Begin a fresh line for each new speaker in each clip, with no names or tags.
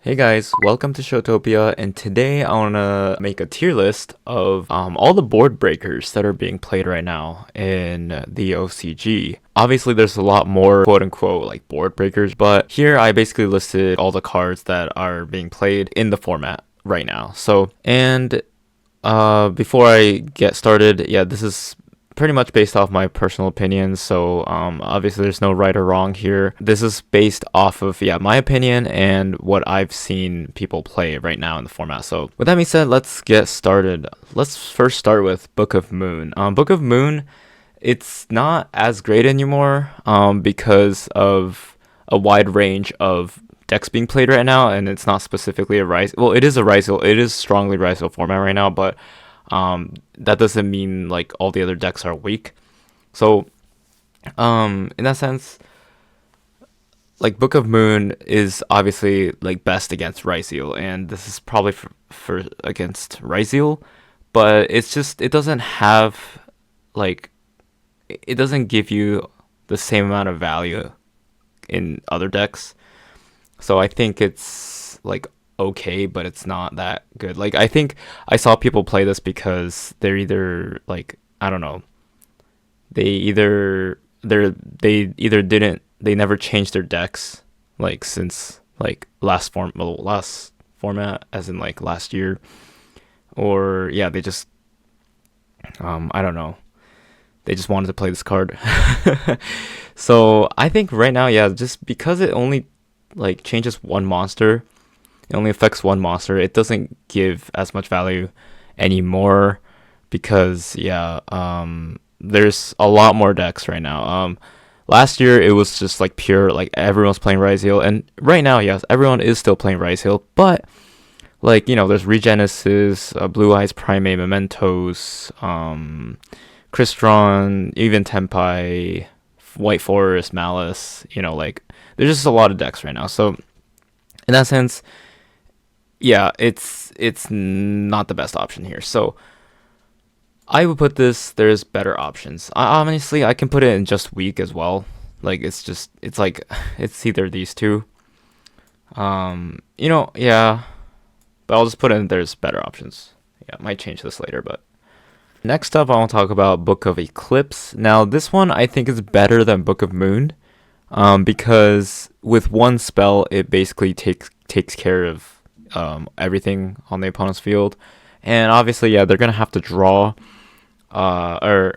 Hey guys, welcome to Showtopia, and today I want to make a tier list of all the board breakers that are being played right now in the OCG. Obviously, there's a lot more quote-unquote like board breakers, but here I basically listed all the cards that are being played in the format right now. Before I get started, yeah, this is pretty much based off my personal opinions, so obviously there's no right or wrong here. This is based off of my opinion and what I've seen people play right now in the format. So with that being said, let's get started. Let's first start with Book of Moon. Book of Moon, it's not as great anymore because of a wide range of decks being played right now, and it's not specifically a rise. Well, it is a rise. It is strongly rise format right now, but that doesn't mean like all the other decks are weak. So in that sense, like Book of Moon is obviously like best against Ryzeal, and this is probably for against Ryzeal, but it doesn't have like it doesn't give you the same amount of value in other decks. So I think it's like okay, but it's not that good. Like I think I saw people play this because they're either like I don't know, they either didn't they never changed their decks like since like last format as in like last year, or yeah, they just I don't know, they just wanted to play this card. So I think right now, yeah, just because it only like changes one monster, it only affects one monster, it doesn't give as much value anymore because there's a lot more decks right now. Last year it was just like pure like everyone's playing Ryzeal, and right now yes, everyone is still playing Ryzeal, but like there's Regenesis, Blue Eyes Primate, Mementos, Crystron, even Tenpai, White Forest, Malice, like there's just a lot of decks right now. So in that sense, yeah, it's not the best option here. So I would put this. There's better options. Honestly, I can put it in just weak as well. Like it's like it's either these two. Yeah, but I'll just put in there's better options. Yeah, might change this later, but next up I want to talk about Book of Eclipse. Now this one I think is better than Book of Moon, because with one spell it basically takes care of everything on the opponent's field, and obviously they're gonna have to draw, or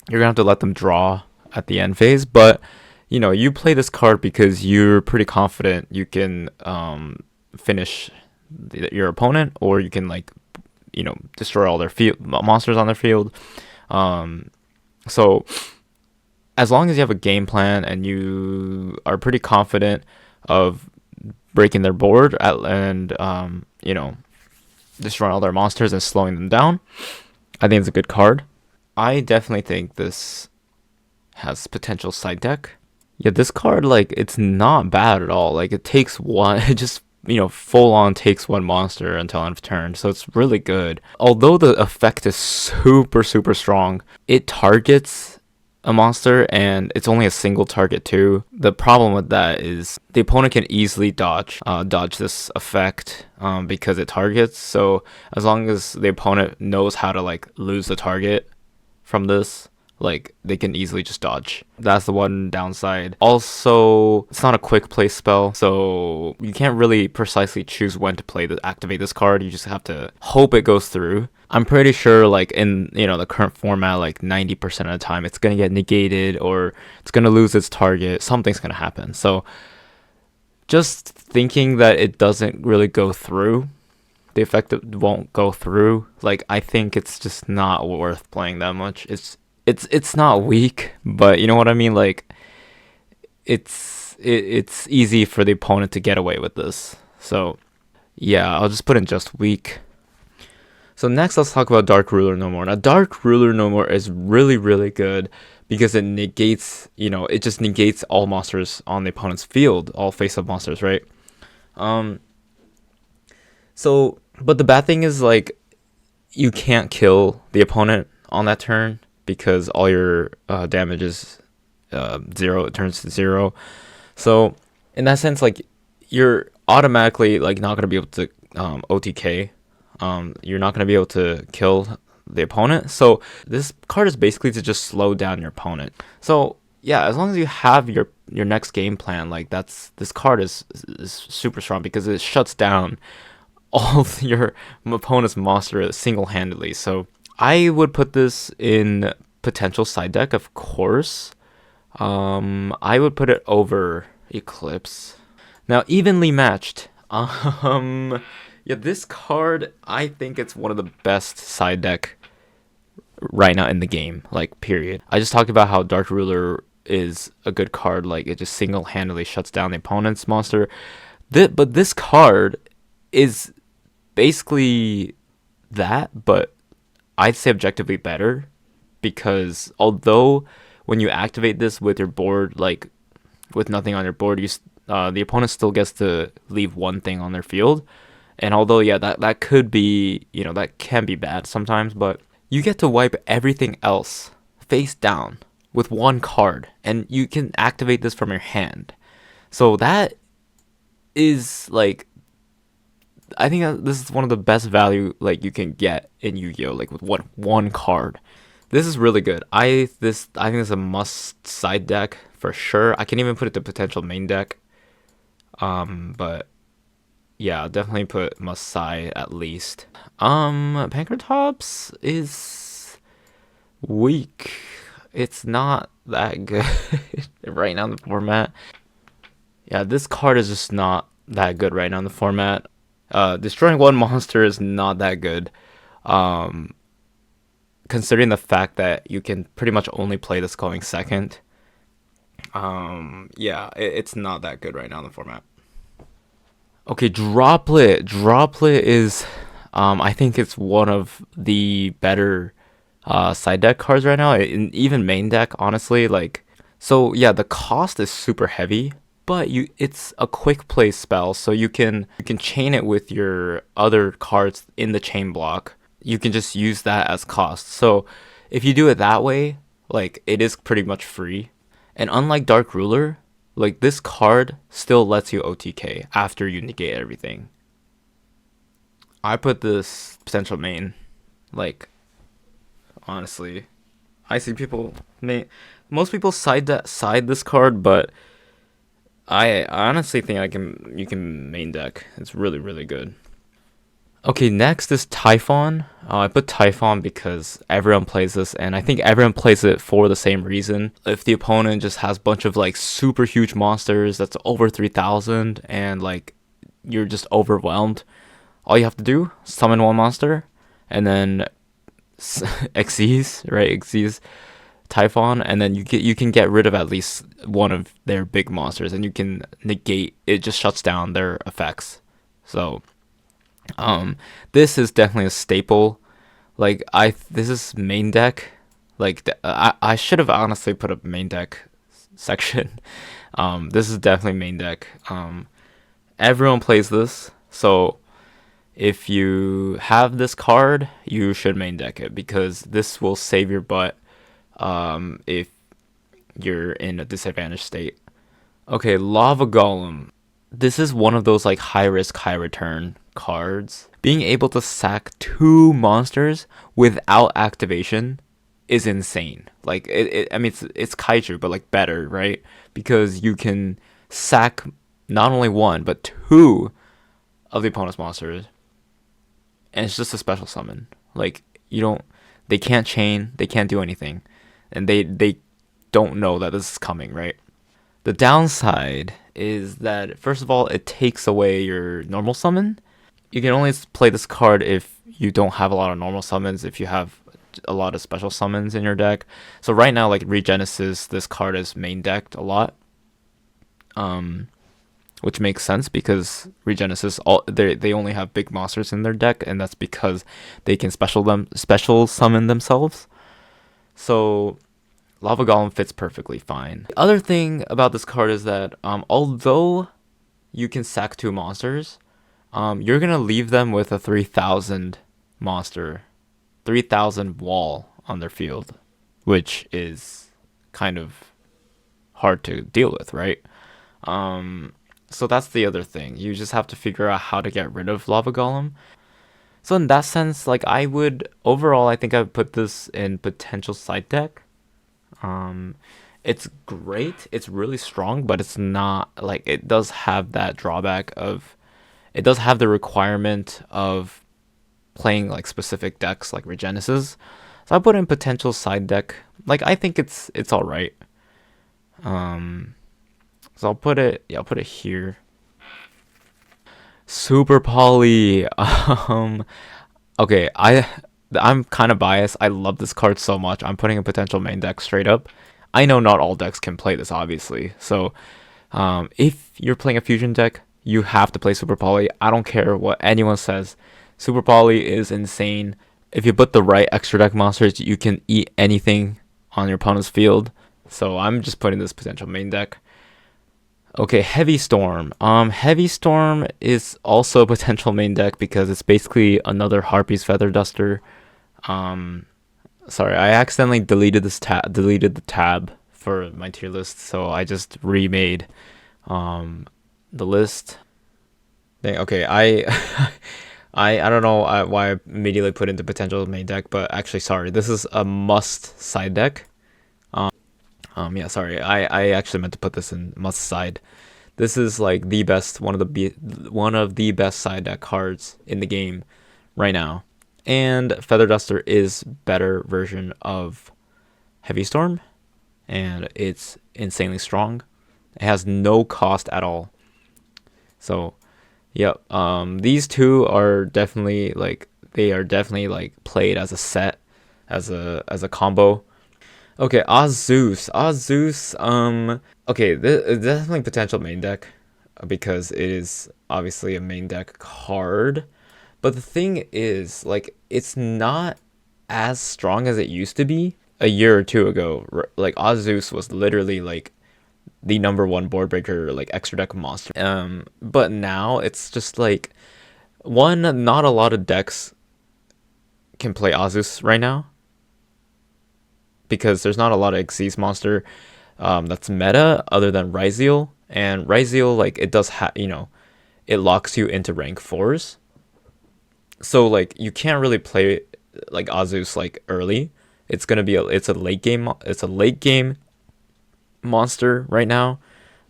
you're gonna have to let them draw at the end phase, but you play this card because you're pretty confident you can finish your opponent, or you can like destroy all their field monsters on their field. So as long as you have a game plan and you are pretty confident of breaking their board and destroying all their monsters and slowing them down, I think it's a good card. I definitely think this has potential side deck. Yeah, this card, like, it's not bad at all. Like, it takes one, it just full on takes one monster until end of turn, so it's really good. Although the effect is super strong, it targets a monster and it's only a single target too. The problem with that is the opponent can easily dodge this effect because it targets. So as long as the opponent knows how to like lose the target from this, like they can easily just dodge. That's the one downside. Also, it's not a quick play spell, so you can't really precisely choose when to activate this card. You just have to hope it goes through. I'm pretty sure like in the current format, like 90% of the time it's gonna get negated or it's gonna lose its target. Something's gonna happen. So just thinking that it doesn't really go through, the effect won't go through, like I think it's just not worth playing that much. It's not weak, but you know what I mean? Like it's easy for the opponent to get away with this. So yeah, I'll just put in just weak. So next let's talk about Dark Ruler No More. Now Dark Ruler No More is really good because it negates, it just negates all monsters on the opponent's field, all face-up monsters, right? So but the bad thing is like you can't kill the opponent on that turn, because all your damage is 0, it turns to 0. So in that sense, like you're automatically like not gonna be able to OTK. You're not gonna be able to kill the opponent. So this card is basically to just slow down your opponent. So yeah, as long as you have your next game plan, like this card is super strong because it shuts down all your opponent's monster single-handedly. So I would put this in potential side deck, of course. I would put it over Eclipse. Now, evenly matched. Yeah, this card, I think it's one of the best side deck right now in the game, like, period. I just talked about how Dark Ruler is a good card, like, it just single-handedly shuts down the opponent's monster. But this card is basically that, but I'd say objectively better, because although when you activate this with your board, like, with nothing on your board, the opponent still gets to leave one thing on their field. And although, yeah, that could be, that can be bad sometimes, but you get to wipe everything else face down with one card, and you can activate this from your hand. So that is, like, I think this is one of the best value, like, you can get in Yu-Gi-Oh! Like, with one card. This is really good. I think it's a must side deck for sure. I can even put it to potential main deck. But yeah, definitely put must side at least. Pankratops is weak. It's not that good right now in the format. Yeah, this card is just not that good right now in the format. Destroying one monster is not that good. Considering the fact that you can pretty much only play this going second. Yeah, it's not that good right now in the format. Okay, Droplet. Droplet is, I think it's one of the better side deck cards right now. Even main deck, honestly. Like, so yeah, the cost is super heavy, but it's a quick play spell, so you can chain it with your other cards in the chain block. You can just use that as cost. So if you do it that way, like, it is pretty much free. And unlike Dark Ruler, like, this card still lets you OTK after you negate everything. I put this potential main. Like, honestly, I see most people side this card, but I honestly think you can main deck. It's really, really good. Okay, next is Typhon. I put Typhon because everyone plays this, and I think everyone plays it for the same reason. If the opponent just has a bunch of, like, super huge monsters that's over 3,000, and, like, you're just overwhelmed, all you have to do, summon one monster, and then Xyz Typhon, and then you can get rid of at least one of their big monsters, and you can negate it. Just shuts down their effects. So this is definitely a staple. Like, this is main deck. Like, I should have honestly put a main deck section. This is definitely main deck. Everyone plays this, so if you have this card, you should main deck it, because this will save your butt if you're in a disadvantaged state. Okay, Lava Golem. This is one of those, like, high risk, high return cards. Being able to sack 2 monsters without activation is insane. Like, I mean, it's kaiju, but, like, better, right? Because you can sack not only 1 but 2 of the opponent's monsters, and it's just a special summon. Like, they can't chain, they can't do anything, and they don't know that this is coming, right? The downside is that, first of all, it takes away your normal summon. You can only play this card if you don't have a lot of normal summons, if you have a lot of special summons in your deck. So right now, like, Regenesis, this card is main decked a lot, which makes sense because Regenesis, they only have big monsters in their deck, and that's because they can special summon themselves. So Lava Golem fits perfectly fine. The other thing about this card is that although you can sack 2 monsters, you're gonna leave them with a 3,000 monster, 3,000 wall on their field, which is kind of hard to deal with, right? So that's the other thing. You just have to figure out how to get rid of Lava Golem. So in that sense, like I would overall, I think I would put this in potential side deck. It's great. It's really strong, but it's not like it does have that drawback of it does have the requirement of playing like specific decks like Regenesis. So I put in potential side deck. Like I think it's all right. So I'll put it. Yeah, I'll put it here. Super Poly. Okay, I'm kind of biased. I love this card so much. I'm putting a potential main deck straight up. I know not all decks can play this, obviously. So, if you're playing a fusion deck, you have to play Super Poly. I don't care what anyone says. Super Poly is insane. If you put the right extra deck monsters, you can eat anything on your opponent's field. So I'm just putting this potential main deck. Okay, Heavy Storm. Heavy Storm is also a potential main deck because it's basically another Harpy's Feather Duster. Sorry, I accidentally deleted deleted the tab for my tier list, so I just remade the list. Okay, I don't know why I immediately put into potential main deck, but actually, sorry, this is a must side deck. Yeah, sorry, I actually meant to put this in must side. This is like the best, one of the best side deck cards in the game right now. And Feather Duster is better version of Heavy Storm, and it's insanely strong. It has no cost at all. So, yep. These two are definitely like played as a set, as a combo. Okay, Zeus. Okay, this is definitely potential main deck because it is obviously a main deck card. But the thing is, like, it's not as strong as it used to be a year or two ago. Like, Zeus was literally like the #1 board breaker, like extra deck monster. But now it's just like not a lot of decks can play Zeus right now, because there's not a lot of Xyz monster that's meta other than Ryzeal. And Ryzeal, like, it does it locks you into rank 4s. So like you can't really play like Zeus like early. It's a late game monster right now.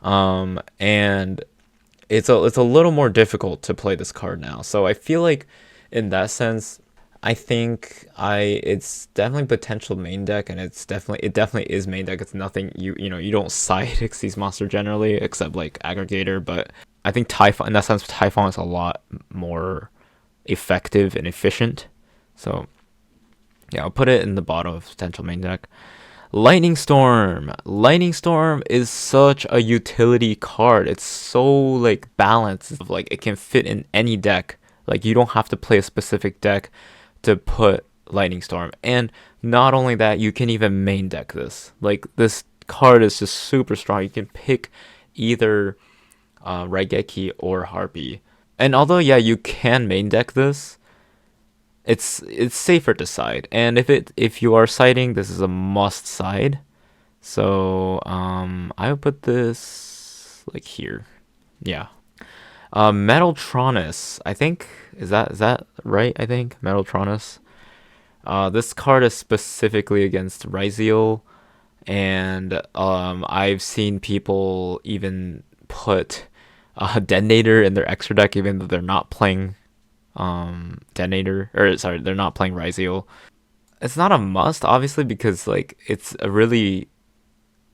And it's a little more difficult to play this card now. So I feel like in that sense, I think it's definitely potential main deck, and it definitely is main deck. It's nothing you don't side Xyz monster generally except like aggregator, but I think Typhon, in that sense, Typhon is a lot more effective and efficient. So yeah, I'll put it in the bottom of potential main deck. Lightning Storm. Lightning Storm is such a utility card. It's so like balanced. Like it can fit in any deck. Like you don't have to play a specific deck to put Lightning Storm. And not only that, you can even main deck this. Like this card is just super strong. You can pick either Raigeki or Harpy. And although yeah, you can main deck this, it's safer to side. And if you are siding, this is a must side. So I would put this like here. Yeah. Metaltronus. I think is that right? I think Metaltronus. This card is specifically against Ryzeal, and I've seen people even put Detonator in their extra deck, even though they're not playing Detonator, or sorry, they're not playing Ryzeal. It's not a must, obviously, because like it's a really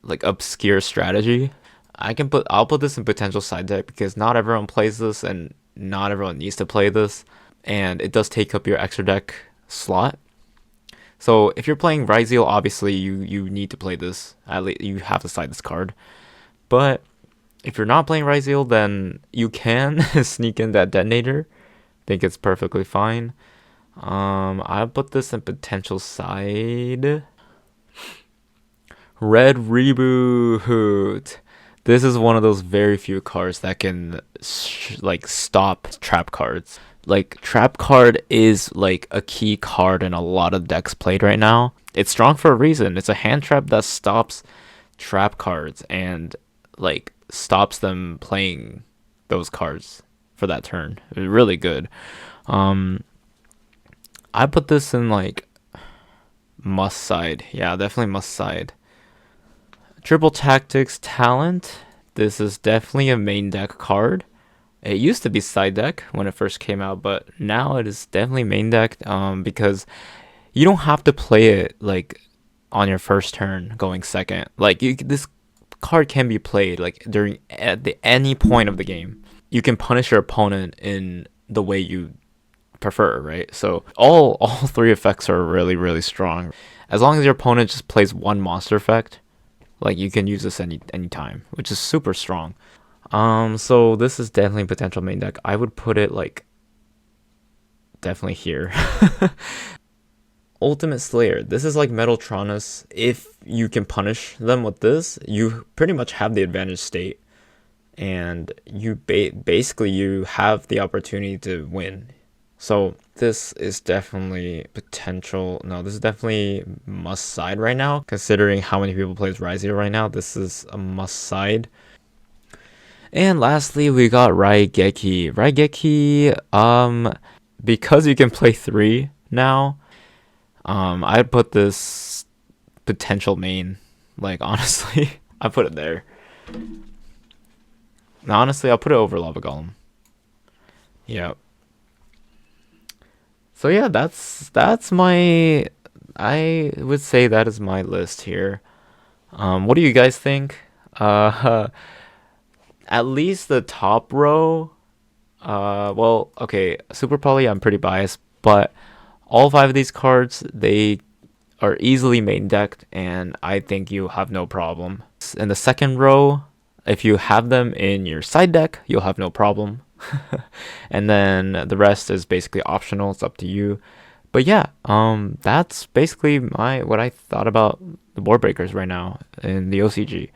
like obscure strategy. I'll put this in potential side deck because not everyone plays this and not everyone needs to play this, and it does take up your extra deck slot. So if you're playing Ryzeal, obviously you need to play this. At least you have to side this card. But if you're not playing Ryzeal, then you can sneak in that Detonator. I think it's perfectly fine. I'll put this in potential side. Red Reboot. This is one of those very few cards that can like stop trap cards. Like trap card is like a key card in a lot of decks played right now. It's strong for a reason. It's a hand trap that stops trap cards and like stops them playing those cards for that turn. It was really good. I put this in like must side. Yeah, definitely must side. Triple Tactics Talent. This is definitely a main deck card. It used to be side deck when it first came out, but now it is definitely main deck because you don't have to play it like on your first turn going second. Like this card can be played like during any point of the game. You can punish your opponent in the way you prefer, right? So all three effects are really strong. As long as your opponent just plays one monster effect, like you can use this any time, which is super strong. So this is definitely potential main deck. I would put it like definitely here. Ultimate Slayer. This is like Metaltronus. If you can punish them with this, you pretty much have the advantage state, and you basically you have the opportunity to win. So this is definitely potential. No, this is definitely must side right now. Considering how many people plays Raigeki right now, this is a must side. And lastly, we got Raigeki. Raigeki, because you can play 3 now, I'd put this potential main. Like, honestly, I put it there. Now, honestly, I'll put it over Lava Golem. Yep. So yeah, that's my. I would say that is my list here. What do you guys think? At least the top row. Well, okay, Super Poly, I'm pretty biased, but all 5 of these cards, they are easily main decked, and I think you have no problem. In the second row, if you have them in your side deck, you'll have no problem. And then the rest is basically optional. It's up to you. But yeah, that's basically what I thought about the board breakers right now in the OCG.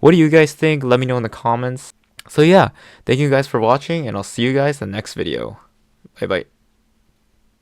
What do you guys think? Let me know in the comments. So yeah, thank you guys for watching, and I'll see you guys in the next video. Bye bye.